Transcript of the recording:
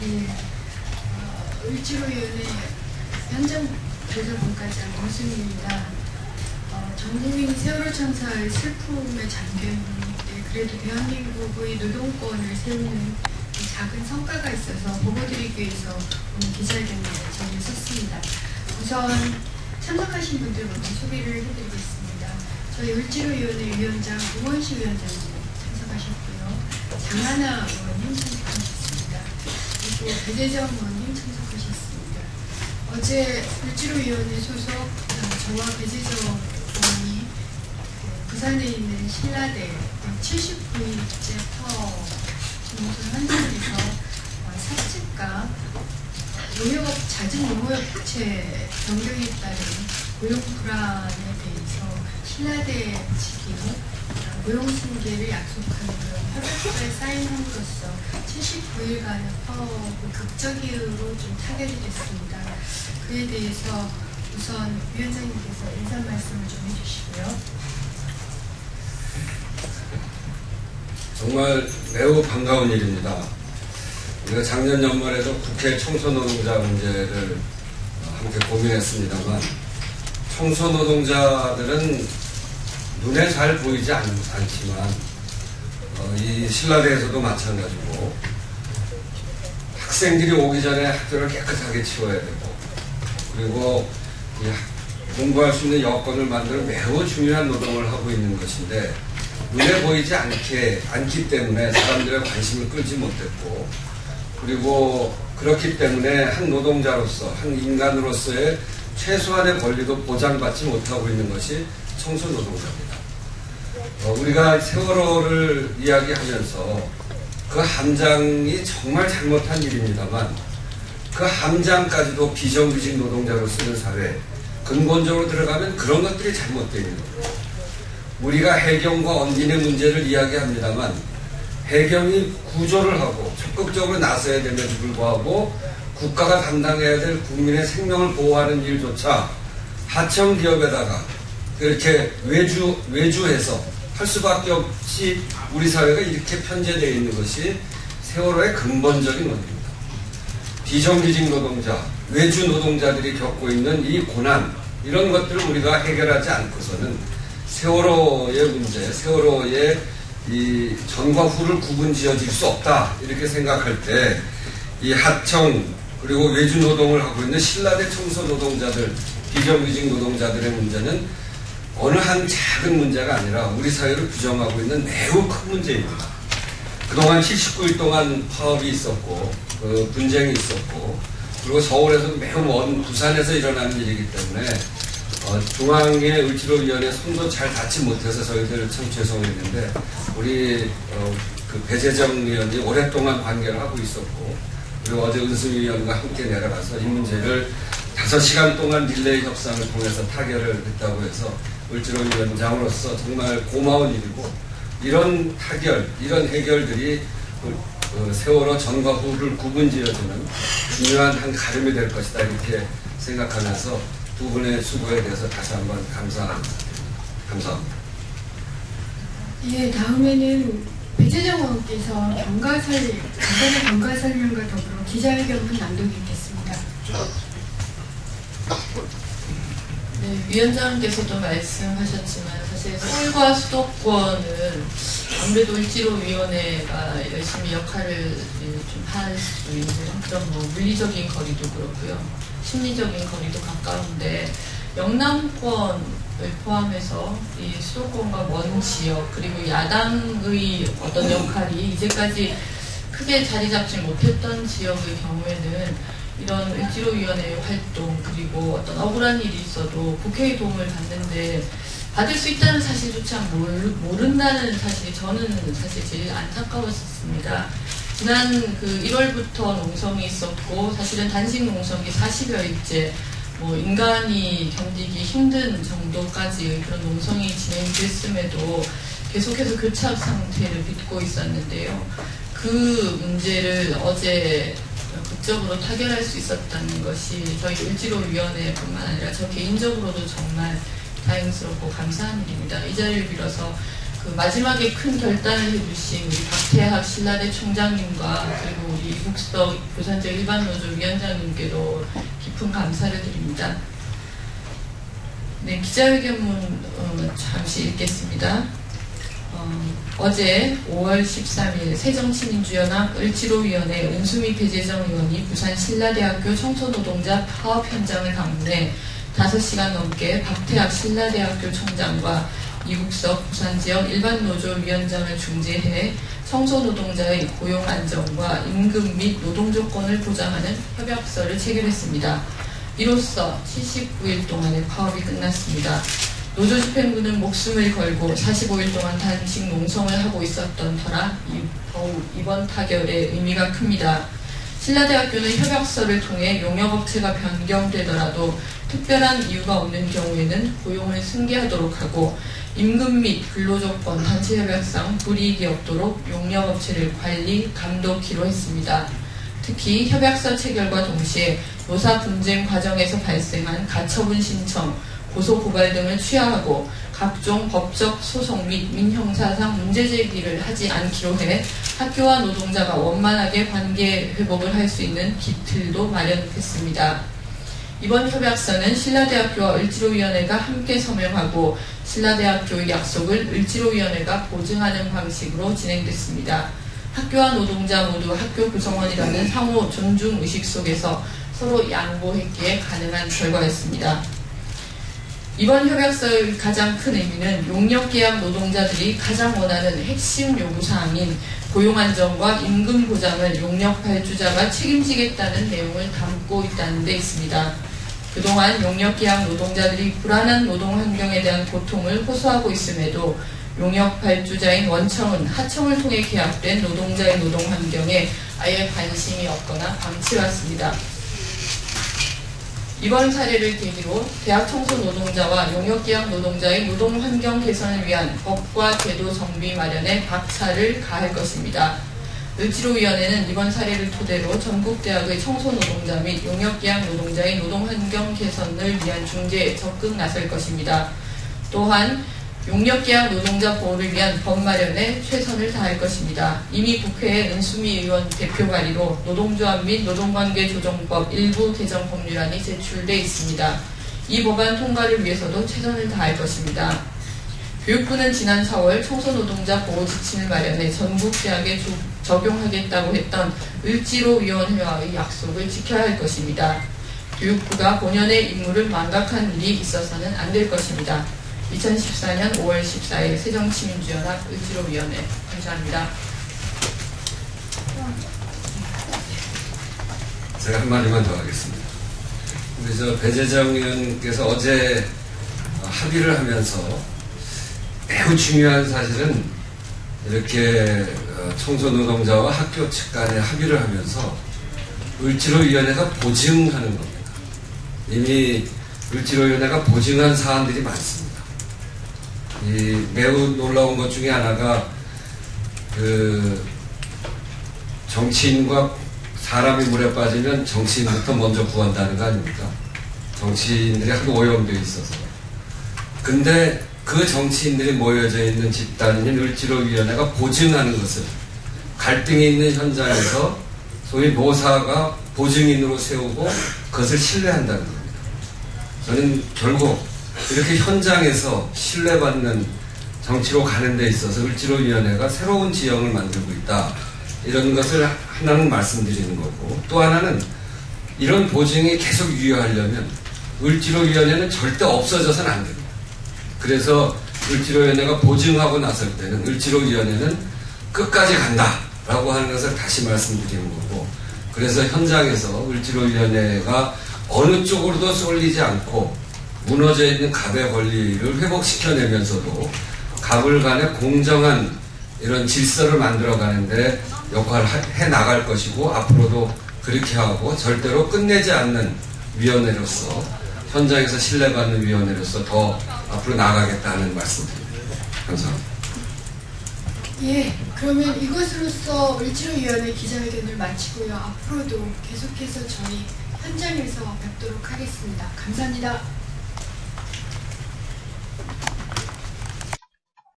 네, 을지로위원회 현장 조사본과장 김수민입니다. 전 국민이 세월호 참사의 슬픔에 잠겨있는데 그래도 대한민국의 노동권을 세우는 작은 성과가 있어서 보고드리기 위해서 오늘 기자회견에 섰습니다. 우선 참석하신 분들 먼저 소개를 해드리겠습니다. 저희 을지로위원회 위원장 우원식 위원장님 참석하셨고요. 장하나 의원님 참석하셨습니다. 그리고 배재정 의원님 참석하셨습니다. 어제 을지로위원회 소속 저와 배재정 의원이 부산에 있는 신라대 79일째 터 진술 현장에서 사측과 잦은 농업체 변경에 따른 고용 불안에 대해서 신라대 측이 고용승계를 약속하는 그런 협약서에 사인함으로써 79일간의 파업을 극적으로 좀 타결이 됐습니다. 그에 대해서 우선 위원장님께서 인사 말씀을 좀 해주시고요. 정말 매우 반가운 일입니다. 우리가 작년 연말에도 국회 청소노동자 문제를 함께 고민했습니다만 청소노동자들은 눈에 잘 보이지 않지만 이 신라대에서도 마찬가지고 학생들이 오기 전에 학교를 깨끗하게 치워야 되고 그리고 공부할 수 있는 여건을 만드는 매우 중요한 노동을 하고 있는 것인데 눈에 보이지 않기 때문에 사람들의 관심을 끌지 못했고 그리고 그렇기 때문에 한 노동자로서 한 인간으로서의 최소한의 권리도 보장받지 못하고 있는 것이 청소노동자입니다. 우리가 세월호를 이야기하면서 그 함장이 정말 잘못한 일입니다만 그 함장까지도 비정규직 노동자로 쓰는 사회 근본적으로 들어가면 그런 것들이 잘못되어 있는 겁니다. 우리가 해경과 언진의 문제를 이야기합니다만 해경이 구조를 하고 적극적으로 나서야 됨에도 불구하고 국가가 담당해야 될 국민의 생명을 보호하는 일조차 하청 기업에다가 이렇게 외주해서 할 수밖에 없이 우리 사회가 이렇게 편제되어 있는 것이 세월호의 근본적인 원인입니다. 비정규직 노동자, 외주 노동자들이 겪고 있는 이 고난 이런 것들을 우리가 해결하지 않고서는 세월호의 문제, 세월호의 이 전과 후를 구분 지어질 수 없다 이렇게 생각할 때 이 하청 그리고 외주 노동을 하고 있는 신라대 청소 노동자들 비정규직 노동자들의 문제는 어느 한 작은 문제가 아니라 우리 사회를 규정하고 있는 매우 큰 문제입니다. 그동안 79일 동안 파업이 있었고 분쟁이 있었고 그리고 서울에서 매우 먼 부산에서 일어나는 일이기 때문에 중앙의 을지로위원회 손도 잘 닿지 못해서 저희들 참 죄송했는데 우리 그 배재정 의원이 오랫동안 관계를 하고 있었고 그리고 어제 은수미 의원과 함께 내려가서 이 문제를 5시간 동안 릴레이 협상을 통해서 타결을 했다고 해서 을지로위원장으로서 정말 고마운 일이고 이런 타결, 이런 해결들이 세월호 전과 후를 구분지어주는 중요한 한 가름이 될 것이다 이렇게 생각하면서 두 분의 수고에 대해서 다시 한번 감사합니다. 예, 다음에는 배재정 의원께서 간단한 경과 설명과 더불어 기자회견문 낭독이 있겠습니다. 네, 위원장께서도 말씀하셨지만 사실 서울과 수도권은 아무래도 을지로위원회가 열심히 역할을 좀 할 수 있는 그런 물리적인 거리도 그렇고요. 심리적인 거리도 가까운데 영남권을 포함해서 이 수도권과 먼 지역 그리고 야당의 어떤 역할이 이제까지 크게 자리 잡지 못했던 지역의 경우에는 이런 을지로위원회의 활동 그리고 어떤 억울한 일이 있어도 국회의 도움을 받는데 받을 수 있다는 사실조차 모른다는 사실이 저는 사실 제일 안타까웠습니다. 지난 그 1월부터 농성이 있었고 사실은 단식 농성이 40여일째 인간이 견디기 힘든 정도까지의 그런 농성이 진행됐음에도 계속해서 교착 상태를 빚고 있었는데요. 그 문제를 어제 극적으로 타결할 수 있었다는 것이 저희 을지로위원회뿐만 아니라 저 개인적으로도 정말 다행스럽고 감사한 일입니다. 이 자리를 빌어서 그 마지막에 큰 결단을 해주신 우리 박태학 신라대 총장님과 그리고 우리 이국석 부산지역 일반노조 위원장님께도 깊은 감사를 드립니다. 네, 기자회견문 잠시 읽겠습니다. 어제 5월 13일 새정치민주연합 을지로위원회 은수미 배재정 의원이 부산 신라대학교 청소노동자 파업 현장을 방문해 5시간 넘게 박태학 신라대학교 총장과 이국석 부산지역 일반노조위원장을 중재해 청소노동자의 고용 안정과 임금 및 노동조건을 보장하는 협약서를 체결했습니다. 이로써 79일 동안의 파업이 끝났습니다. 노조집행부는 목숨을 걸고 45일 동안 단식 농성을 하고 있었던 터라 더욱 이번 타결의 의미가 큽니다. 신라대학교는 협약서를 통해 용역업체가 변경되더라도 특별한 이유가 없는 경우에는 고용을 승계하도록 하고 임금 및 근로조건 단체협약상 불이익이 없도록 용역업체를 관리, 감독키로 했습니다. 특히 협약서 체결과 동시에 노사 분쟁 과정에서 발생한 가처분 신청, 고소 고발 등을 취하하고 각종 법적 소송 및 민형사상 문제 제기를 하지 않기로 해 학교와 노동자가 원만하게 관계 회복을 할 수 있는 기틀도 마련했습니다. 이번 협약서는 신라대학교와 을지로위원회가 함께 서명하고 신라대학교의 약속을 을지로위원회가 보증하는 방식으로 진행됐습니다. 학교와 노동자 모두 학교 구성원이라는 상호 존중 의식 속에서 서로 양보했기에 가능한 결과였습니다. 이번 협약서의 가장 큰 의미는 용역계약 노동자들이 가장 원하는 핵심 요구사항인 고용안정과 임금 보장을 용역 발주자가 책임지겠다는 내용을 담고 있다는 데 있습니다. 그동안 용역계약 노동자들이 불안한 노동환경에 대한 고통을 호소하고 있음에도 용역 발주자인 원청은 하청을 통해 계약된 노동자의 노동환경에 아예 관심이 없거나 방치해왔습니다. 이번 사례를 계기로 대학 청소 노동자와 용역계약 노동자의 노동환경 개선을 위한 법과 제도 정비 마련에 박차를 가할 것입니다. 을지로위원회는 이번 사례를 토대로 전국대학의 청소 노동자 및 용역계약 노동자의 노동환경 개선을 위한 중재에 적극 나설 것입니다. 또한 용역계약 노동자 보호를 위한 법 마련에 최선을 다할 것입니다. 이미 국회에 은수미 의원 대표 발의로 노동조합 및 노동관계조정법 일부 개정 법률안이 제출돼 있습니다. 이 법안 통과를 위해서도 최선을 다할 것입니다. 교육부는 지난 4월 청소노동자 보호 지침을 마련해 전국대학에 적용하겠다고 했던 을지로위원회와의 약속을 지켜야 할 것입니다. 교육부가 본연의 임무를 망각한 일이 있어서는 안 될 것입니다. 2014년 5월 14일 새정치민주연합 을지로위원회 감사합니다. 제가 한마디만 더 하겠습니다. 우리 배재정 의원께서 어제 합의를 하면서 매우 중요한 사실은 이렇게 청소노동자와 학교 측 간에 합의를 하면서 을지로위원회가 보증하는 겁니다. 이미 을지로위원회가 보증한 사안들이 많습니다. 이 매우 놀라운 것 중에 하나가 정치인과 사람이 물에 빠지면 정치인부터 먼저 구한다는 거 아닙니까? 정치인들이 하도 오염되어 있어서. 근데 그 정치인들이 모여져 있는 집단인 을지로위원회가 보증하는 것을 갈등이 있는 현장에서 소위 노사가 보증인으로 세우고 그것을 신뢰한다는 겁니다. 저는 결국 이렇게 현장에서 신뢰받는 정치로 가는 데 있어서 을지로위원회가 새로운 지형을 만들고 있다. 이런 것을 하나는 말씀드리는 거고, 또 하나는 이런 보증이 계속 유효하려면 을지로위원회는 절대 없어져서는 안 됩니다. 그래서 을지로위원회가 보증하고 나설 때는 을지로위원회는 끝까지 간다라고 하는 것을 다시 말씀드리는 거고, 그래서 현장에서 을지로위원회가 어느 쪽으로도 쏠리지 않고 무너져 있는 갑의 권리를 회복시켜내면서도 갑을 간에 공정한 이런 질서를 만들어가는데 역할을 해 나갈 것이고, 앞으로도 그렇게 하고 절대로 끝내지 않는 위원회로서, 현장에서 신뢰받는 위원회로서 더 앞으로 나가겠다는 말씀드립니다. 감사합니다. 예, 그러면 이것으로써 을지로위원회 기자회견을 마치고요. 앞으로도 계속해서 저희 현장에서 뵙도록 하겠습니다. 감사합니다.